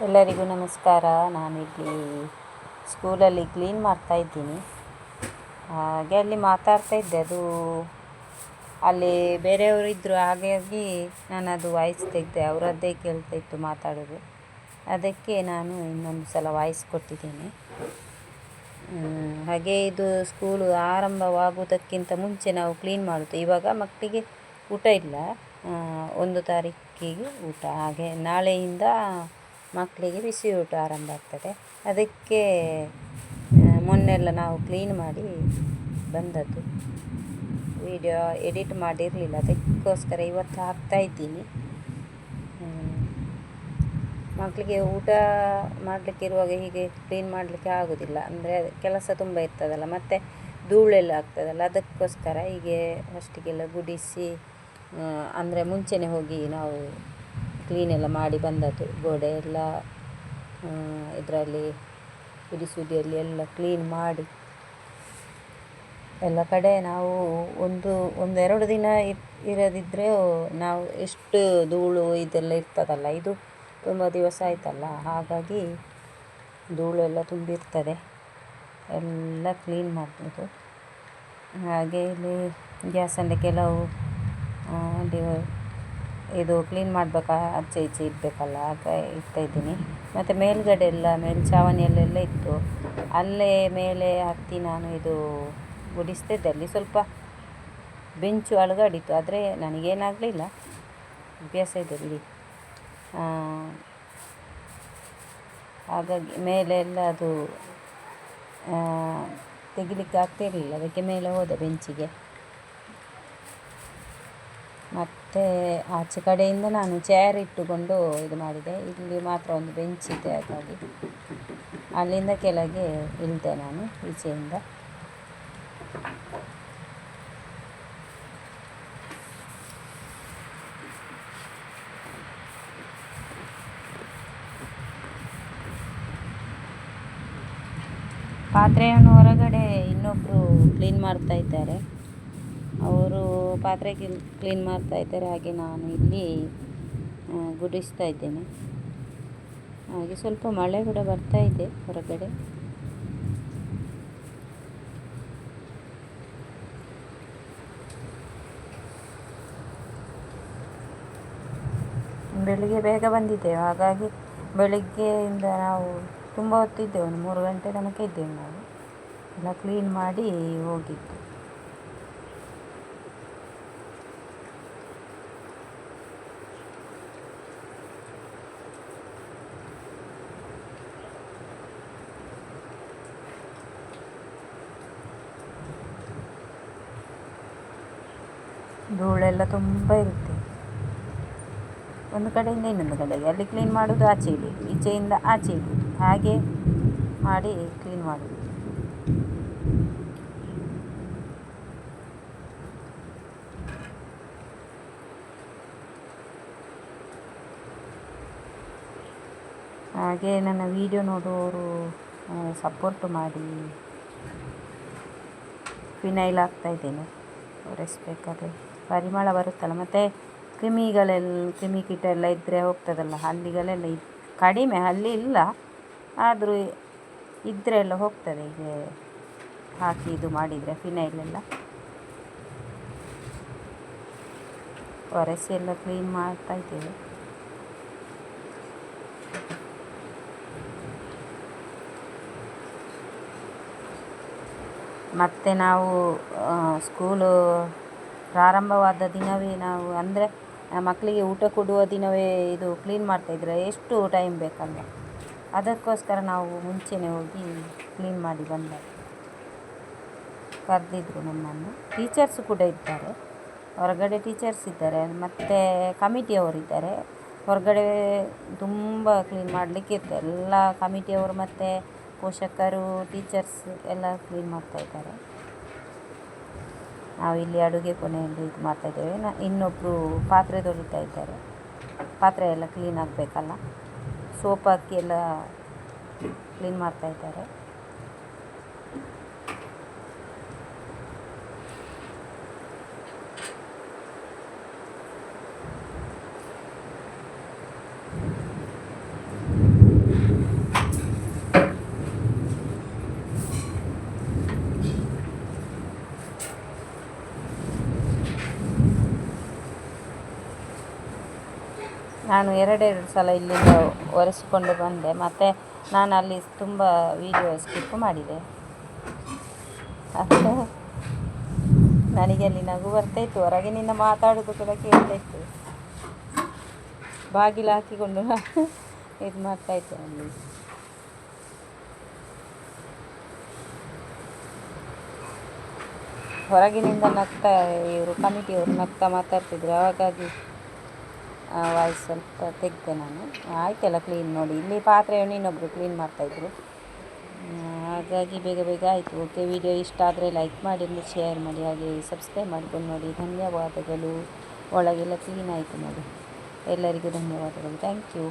ಎಲ್ಲರಿಗೂ ನಮಸ್ಕಾರ. ನಾನಿಲ್ಲಿ ಸ್ಕೂಲಲ್ಲಿ ಕ್ಲೀನ್ ಮಾಡ್ತಾಯಿದ್ದೀನಿ. ಹಾಗೆ ಅಲ್ಲಿ ಮಾತಾಡ್ತಾ ಇದ್ದೆ. ಅದು ಅಲ್ಲಿ ಬೇರೆಯವರು ಇದ್ದರು, ಹಾಗಾಗಿ ನಾನು ಅದು ವಾಯ್ಸ್ ತೆಗೆದೆ. ಅವರದ್ದೇ ಕೇಳ್ತಾ ಇತ್ತು ಮಾತಾಡೋದು. ಅದಕ್ಕೆ ನಾನು ಇನ್ನೊಂದು ಸಲ ವಾಯ್ಸ್ ಕೊಟ್ಟಿದ್ದೀನಿ. ಹಾಗೆ ಇದು ಸ್ಕೂಲು ಆರಂಭವಾಗುವುದಕ್ಕಿಂತ ಮುಂಚೆ ನಾವು ಕ್ಲೀನ್ ಮಾಡೋದು. ಇವಾಗ ಮಕ್ಕಳಿಗೆ ಊಟ ಇಲ್ಲ, 1 ತಾರೀಕಿಗೆ ಊಟ. ಹಾಗೆ ನಾಳೆಯಿಂದ ಮಕ್ಕಳಿಗೆ ಬಿಸಿ ಊಟ ಆರಂಭ ಆಗ್ತದೆ. ಅದಕ್ಕೆ ಮೊನ್ನೆಲ್ಲ ನಾವು ಕ್ಲೀನ್ ಮಾಡಿ ಬಂದದ್ದು. ವಿಡಿಯೋ ಎಡಿಟ್ ಮಾಡಿರಲಿಲ್ಲ, ಅದಕ್ಕೋಸ್ಕರ ಇವತ್ತು ಹಾಕ್ತಾಯಿದ್ದೀನಿ. ಮಕ್ಕಳಿಗೆ ಊಟ ಮಾಡಲಿಕ್ಕಿರುವಾಗ ಹೀಗೆ ಕ್ಲೀನ್ ಮಾಡಲಿಕ್ಕೆ ಆಗೋದಿಲ್ಲ, ಅಂದರೆ ಕೆಲಸ ತುಂಬ ಇರ್ತದಲ್ಲ, ಮತ್ತು ಧೂಳೆಲ್ಲ ಆಗ್ತದಲ್ಲ. ಅದಕ್ಕೋಸ್ಕರ ಹೀಗೆ ಫಸ್ಟಿಗೆಲ್ಲ ಗುಡಿಸಿ, ಅಂದರೆ ಮುಂಚೆನೇ ಹೋಗಿ ನಾವು ಕ್ಲೀನೆಲ್ಲ ಮಾಡಿ ಬಂದದ್ದು. ಗೋಡೆ ಎಲ್ಲ ಇದರಲ್ಲಿ ಗುಡಿಸುಡಿಯಲ್ಲಿ ಎಲ್ಲ ಕ್ಲೀನ್ ಮಾಡಿ ಎಲ್ಲ ಕಡೆ ನಾವು ಒಂದೆರಡು ದಿನ ಇರದಿದ್ದರೆ ನಾವು ಎಷ್ಟು ಧೂಳು ಇದೆಲ್ಲ ಇರ್ತದಲ್ಲ. ಇದು ತುಂಬ ದಿವಸ ಆಯ್ತಲ್ಲ, ಹಾಗಾಗಿ ಧೂಳು ಎಲ್ಲ ತುಂಬಿರ್ತದೆ. ಎಲ್ಲ ಕ್ಲೀನ್ ಮಾಡ್ಬೋದು. ಹಾಗೆ ಇಲ್ಲಿ ಗ್ಯಾಸಲ್ಲಿ ಕೆಲವು ಇದು ಕ್ಲೀನ್ ಮಾಡಬೇಕಾ, ಆಚೆ ಈಚೆ ಇಡಬೇಕಲ್ಲ, ಆಗ ಇಡ್ತಾಯಿದ್ದೀನಿ. ಮತ್ತು ಮೇಲ್ಗಡೆ ಎಲ್ಲ ಮೇಲ್ಛಾವಣಿಯಲ್ಲೆಲ್ಲ ಇತ್ತು, ಅಲ್ಲೇ ಮೇಲೆ ಹತ್ತಿ ನಾನು ಇದು ಗುಡಿಸ್ತಿದ್ದೆ. ಅಲ್ಲಿ ಸ್ವಲ್ಪ ಬೆಂಚು ಅಲುಗಾಡಿತ್ತು, ಆದರೆ ನನಗೇನಾಗಲಿಲ್ಲ, ಅಭ್ಯಾಸ ಇದೆ ಬಿಡಿ. ಹಾಗಾಗಿ ಮೇಲೆ ಎಲ್ಲ ಅದು ತೆಗಿಲಿಕ್ಕೆ ಆಗ್ತಿರಲಿಲ್ಲ, ಅದಕ್ಕೆ ಮೇಲೆ ಹೋದೆ ಬೆಂಚಿಗೆ. ಮತ್ತು ಆಚೆ ಕಡೆಯಿಂದ ನಾನು ಚೇರ್ ಇಟ್ಟುಕೊಂಡು ಇದು ಮಾಡಿದೆ. ಇಲ್ಲಿ ಮಾತ್ರ ಒಂದು ಬೆಂಚ್ ಇದೆ, ಹಾಗಾಗಿ ಅಲ್ಲಿಂದ ಕೆಳಗೆ ಇಳಿದೆ ನಾನು ಈಚೆಯಿಂದ. ಪಾತ್ರೆಯನ್ನು ಹೊರಗಡೆ ಇನ್ನೊಬ್ಬರು ಕ್ಲೀನ್ ಮಾಡ್ತಾ ಇದ್ದಾರೆ. ಅವರು ಪಾತ್ರೆ ಕ್ಲೀನ್ ಮಾಡ್ತಾ ಇದ್ದಾರೆ, ಹಾಗೆ ನಾನು ಇಲ್ಲಿ ಗುಡಿಸ್ತಾ ಇದ್ದೇನೆ. ಹಾಗೆ ಸ್ವಲ್ಪ ಮಳೆ ಕೂಡ ಬರ್ತಾ ಇದೆ ಹೊರಗಡೆ. ಬೆಳಿಗ್ಗೆ ಬೇಗ ಬಂದಿದ್ದೇವೆ, ಹಾಗಾಗಿ ಬೆಳಿಗ್ಗೆಯಿಂದ ನಾವು ತುಂಬ ಹೊತ್ತಿದ್ದೇವೆ, ಒಂದು 3 ಗಂಟೆ ತನಕ ಇದ್ದೇವೆ. ನಾವು ಎಲ್ಲ ಕ್ಲೀನ್ ಮಾಡಿ ಹೋಗಿದ್ದು. ಧೂಳೆಲ್ಲ ತುಂಬ ಇರುತ್ತೆ, ಒಂದು ಕಡೆಯಿಂದ ಇನ್ನೊಂದು ಕಡೆಗೆ. ಅಲ್ಲಿ ಕ್ಲೀನ್ ಮಾಡೋದು, ಆಚೆ ಇಡಿ, ಈಚೆಯಿಂದ ಆಚೆ ಇಡಿ, ಹಾಗೆ ಮಾಡಿ ಕ್ಲೀನ್ ಮಾಡೋದು. ಹಾಗೆ ನನ್ನ ವಿಡಿಯೋ ನೋಡುವವರು ಸಪೋರ್ಟ್ ಮಾಡಿ. ಫಿನೈಲ್ ಹಾಕ್ತಾಯಿದ್ದೇನೆ, ಒರೆಸ್ಬೇಕಾದ್ರೆ ಪರಿಮಳ ಬರುತ್ತಲ್ಲ, ಮತ್ತು ಕ್ರಿಮಿ ಕೀಟ ಎಲ್ಲ ಇದ್ದರೆ ಹೋಗ್ತದಲ್ಲ, ಹಲ್ಲಿಗಳೆಲ್ಲ ಕಡಿಮೆ, ಹಲ್ಲಿ ಇಲ್ಲ, ಆದರೂ ಇದ್ದರೆ ಎಲ್ಲ ಹೋಗ್ತದೆ. ಹೀಗೆ ಹಾಕಿ ಇದು ಮಾಡಿದರೆ ಫಿನೈಲೆಲ್ಲ ಒರೆಸಿ ಎಲ್ಲ ಕ್ಲೀನ್ ಮಾಡ್ತಾಯಿದ್ದೇವೆ. ಮತ್ತು ನಾವು ಸ್ಕೂಲು ಪ್ರಾರಂಭವಾದ ದಿನವೇ ನಾವು, ಅಂದರೆ ಮಕ್ಕಳಿಗೆ ಊಟ ಕೊಡುವ ದಿನವೇ ಇದು ಕ್ಲೀನ್ ಮಾಡ್ತಾಯಿದ್ರೆ ಎಷ್ಟು ಟೈಮ್ ಬೇಕಲ್ಲ, ಅದಕ್ಕೋಸ್ಕರ ನಾವು ಮುಂಚೆನೇ ಹೋಗಿ ಕ್ಲೀನ್ ಮಾಡಿ ಬಂದ. ಕರೆದಿದ್ರು ನಮ್ಮನ್ನು. ಟೀಚರ್ಸ್ ಕೂಡ ಇದ್ದಾರೆ, ಹೊರಗಡೆ ಟೀಚರ್ಸ್ ಇದ್ದಾರೆ, ಮತ್ತು ಕಮಿಟಿಯವರಿದ್ದಾರೆ. ಹೊರಗಡೆ ತುಂಬ ಕ್ಲೀನ್ ಮಾಡಲಿಕ್ಕೆ ಇರ್ತದೆ, ಎಲ್ಲ ಕಮಿಟಿಯವರು ಮತ್ತು ಪೋಷಕರು, ಟೀಚರ್ಸ್ ಎಲ್ಲ ಕ್ಲೀನ್ ಮಾಡ್ತಾಯಿದ್ದಾರೆ. ನಾವು ಇಲ್ಲಿ ಅಡುಗೆ ಕೊನೆಯಲ್ಲಿ ಇದು ಮಾಡ್ತಾಯಿದ್ದೇವೆ. ಇನ್ನೊಬ್ಬರು ಪಾತ್ರೆ ತೊಳಿತಾ ಇದ್ದಾರೆ, ಪಾತ್ರೆ ಎಲ್ಲ ಕ್ಲೀನ್ ಆಗಬೇಕಲ್ಲ, ಸೋಪ್ ಹಾಕಿ ಎಲ್ಲ ಕ್ಲೀನ್ ಮಾಡ್ತಾಯಿದ್ದಾರೆ. ನಾನು ಎರಡೆರಡು ಸಲ ಇಲ್ಲಿಂದ ಒರೆಸಿಕೊಂಡು ಬಂದೆ, ಮತ್ತು ನಾನು ಅಲ್ಲಿ ತುಂಬ ವೀಡಿಯೋ ಸ್ಕಿಪ್ ಮಾಡಿದೆ. ಆದರೆ ನನಗೆ ಅಲ್ಲಿ ನಗು ಬರ್ತಾಯಿತ್ತು, ಹೊರಗಿನಿಂದ ಮಾತಾಡೋದು ಕೂಡ ಕೇಳ್ತಾಯಿತ್ತು. ಬಾಗಿಲು ಹಾಕಿಕೊಂಡು ಇದು ಮಾಡ್ತಾಯಿದ್ದೆ ಅಲ್ಲಿ. ಹೊರಗಿನಿಂದ ನಗ್ತಾ ಇವರು ಕಮಿಟಿಯವರು ನಗ್ತಾ ಮಾತಾಡ್ತಿದ್ರು, ಹಾಗಾಗಿ ವಾಯ್ಸ್ ಸ್ವಲ್ಪ ತೆಗೆದೆ ನಾನು. ಆಯಿತಲ್ಲ ಕ್ಲೀನ್ ನೋಡಿ, ಇಲ್ಲಿ ಪಾತ್ರೆಯನ್ನು ಇನ್ನೊಬ್ಬರು ಕ್ಲೀನ್ ಮಾಡ್ತಾಯಿದ್ರು, ಹಾಗಾಗಿ ಬೇಗ ಬೇಗ ಆಯಿತು. ಓಕೆ, ವಿಡಿಯೋ ಇಷ್ಟ ಆದರೆ ಲೈಕ್ ಮಾಡಿ, ಒಂದು ಶೇರ್ ಮಾಡಿ, ಹಾಗೆ ಸಬ್ಸ್ಕ್ರೈಬ್ ಮಾಡ್ಕೊಂಡು ನೋಡಿ. ಧನ್ಯವಾದಗಳು. ಒಳಗೆಲ್ಲ ಕ್ಲೀನ್ ಆಯಿತು ನೋಡಿ. ಎಲ್ಲರಿಗೂ ಧನ್ಯವಾದಗಳು. Thank you.